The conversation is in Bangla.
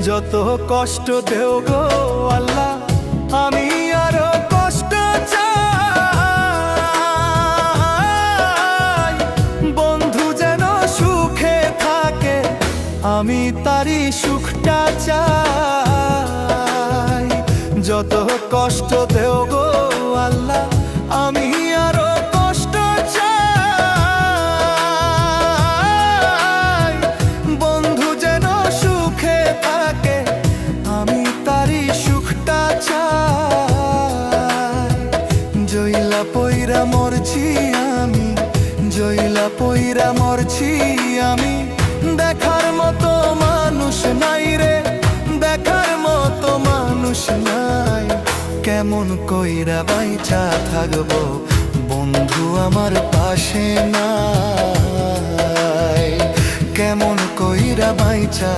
যত কষ্ট দেও গো আল্লাহ, আমি আরো কষ্ট চাই। বন্ধু যেন সুখে থাকে, আমি তারই সুখটা চাই। যত কষ্ট দেও গো আল্লাহ, আমি আরো কষ্ট চাই। বন্ধু যেন সুখে থাকে, আমি তারই সুখটা চাই। জইলা পইরা মরছি আমি, জইলা পইরা মরছি আমি। দেখার মতো মানুষ নাই রে, দেখার মতো মানুষ নাই। কেমন কইরা বাইচা থাকবো, বন্ধু আমার পাশে নাই। কেমন কইরা বাইচা